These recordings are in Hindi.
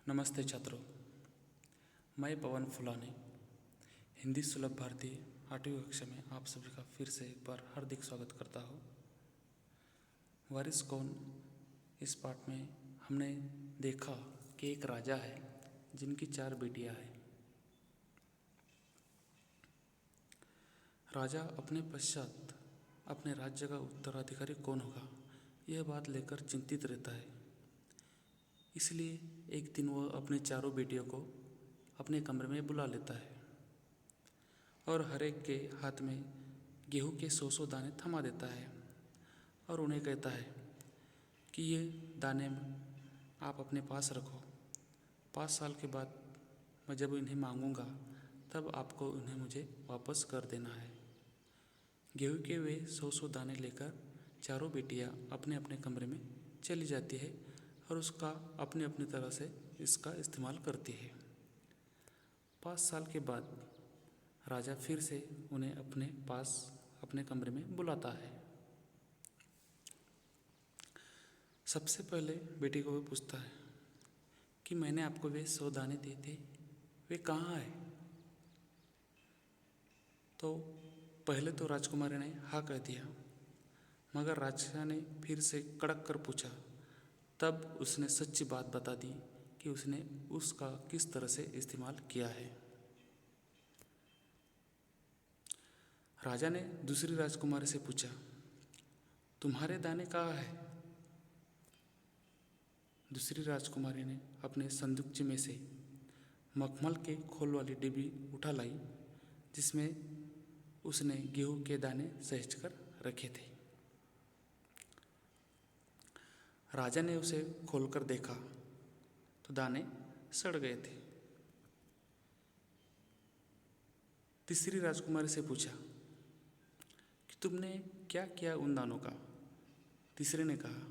नमस्ते छात्रों, मैं पवन फुलाने हिंदी सुलभ भारती 8वीं कक्षा में आप सभी का फिर से एक बार हार्दिक स्वागत करता हूँ। वारिस कौन इस पाठ में हमने देखा कि एक राजा है जिनकी 4 बेटियां हैं। राजा अपने पश्चात अपने राज्य का उत्तराधिकारी कौन होगा, यह बात लेकर चिंतित रहता है। इसलिए एक दिन वह अपने चारों बेटियों को अपने कमरे में बुला लेता है और हर एक के हाथ में गेहूं के 100 दाने थमा देता है और उन्हें कहता है कि ये दाने आप अपने पास रखो। 5 साल के बाद मैं जब इन्हें मांगूंगा तब आपको उन्हें मुझे वापस कर देना है। गेहूं के वे 100 दाने लेकर चारों बेटियां अपने अपने कमरे में चली जाती है और उसका अपनी अपनी तरह से इसका इस्तेमाल करती है। 5 साल के बाद राजा फिर से उन्हें अपने पास अपने कमरे में बुलाता है। सबसे पहले बेटी को वो पूछता है कि मैंने आपको वे 100 दाने दिए थे, वे कहाँ है? तो पहले तो राजकुमारी ने हाँ कह दिया, मगर राजा ने फिर से कड़क कर पूछा। तब उसने सच्ची बात बता दी कि उसने उसका किस तरह से इस्तेमाल किया है। राजा ने दूसरी राजकुमारी से पूछा, तुम्हारे दाने कहाँ है? दूसरी राजकुमारी ने अपने संदूकचे में से मखमल के खोल वाली डिब्बी उठा लाई, जिसमें उसने गेहूं के दाने सहेज कर रखे थे। राजा ने उसे खोलकर देखा तो दाने सड़ गए थे। तीसरी राजकुमारी से पूछा कि तुमने क्या किया उन दानों का? तीसरे ने कहा,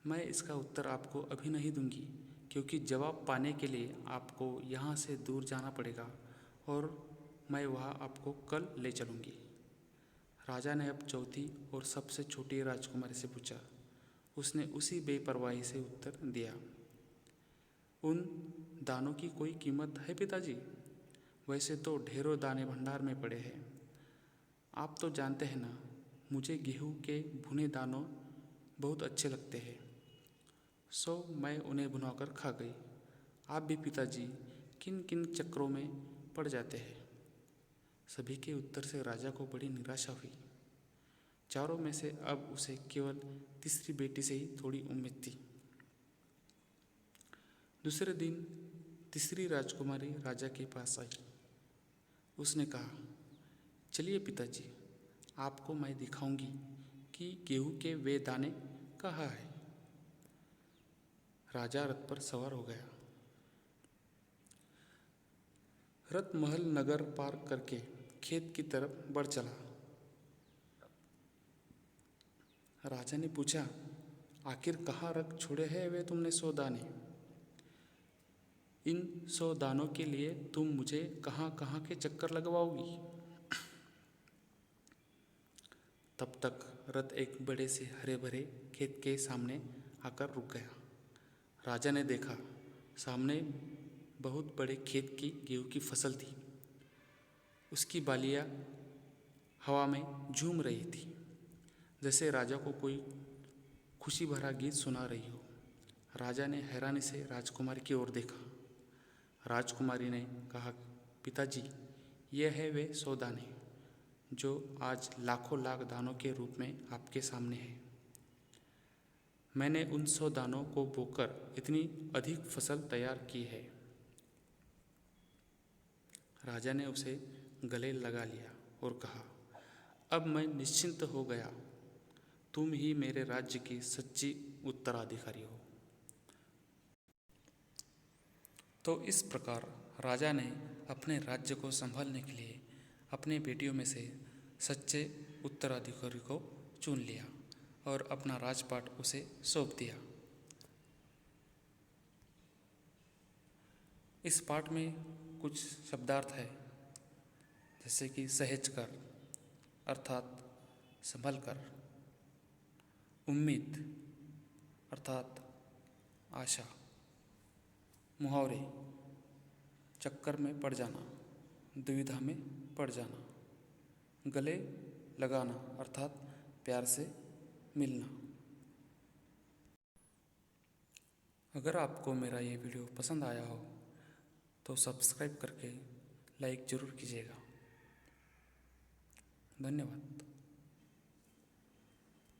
मैं इसका उत्तर आपको अभी नहीं दूंगी, क्योंकि जवाब पाने के लिए आपको यहाँ से दूर जाना पड़ेगा और मैं वहाँ आपको कल ले चलूँगी। राजा ने अब चौथी और सबसे छोटी राजकुमारी से पूछा। उसने उसी बेपरवाही से उत्तर दिया, उन दानों की कोई कीमत है पिताजी? वैसे तो ढेरों दाने भंडार में पड़े हैं। आप तो जानते हैं ना, मुझे गेहूं के भुने दानों बहुत अच्छे लगते हैं, सो मैं उन्हें भुनाकर खा गई। आप भी पिताजी किन किन चक्रों में पड़ जाते हैं? सभी के उत्तर से राजा को बड़ी निराशा हुई। चारों में से अब उसे केवल तीसरी बेटी से ही थोड़ी उम्मीद थी। दूसरे दिन तीसरी राजकुमारी राजा के पास आई। उसने कहा, चलिए पिताजी, आपको मैं दिखाऊंगी कि गेहूं के वे दाने कहाँ हैं। राजा रथ पर सवार हो गया। रथ महल नगर पार करके खेत की तरफ बढ़ चला। राजा ने पूछा, आखिर कहाँ रख छोड़े हैं वे तुमने 100 दाने? इन 100 दानों के लिए तुम मुझे कहाँ कहाँ के चक्कर लगवाओगी? तब तक रथ एक बड़े से हरे भरे खेत के सामने आकर रुक गया। राजा ने देखा, सामने बहुत बड़े खेत की गेहूं की फसल थी। उसकी बालियाँ हवा में झूम रही थी, जैसे राजा को कोई खुशी भरा गीत सुना रही हो। राजा ने हैरानी से राजकुमारी की ओर देखा। राजकुमारी ने कहा, पिताजी, ये है वे 100 दाने जो आज लाखों लाख दानों के रूप में आपके सामने हैं। मैंने उन 100 दानों को बोकर इतनी अधिक फसल तैयार की है। राजा ने उसे गले लगा लिया और कहा, अब मैं निश्चिंत हो गया। तुम ही मेरे राज्य की सच्ची उत्तराधिकारी हो। तो इस प्रकार राजा ने अपने राज्य को संभालने के लिए अपने बेटियों में से सच्चे उत्तराधिकारी को चुन लिया और अपना राजपाट उसे सौंप दिया। इस पाठ में कुछ शब्दार्थ है, जैसे कि सहेज कर अर्थात संभल कर, उम्मीद अर्थात आशा, मुहावरे, चक्कर में पड़ जाना, दुविधा में पड़ जाना, गले लगाना अर्थात प्यार से मिलना। अगर आपको मेरा ये वीडियो पसंद आया हो तो सब्सक्राइब करके लाइक ज़रूर कीजिएगा। धन्यवाद।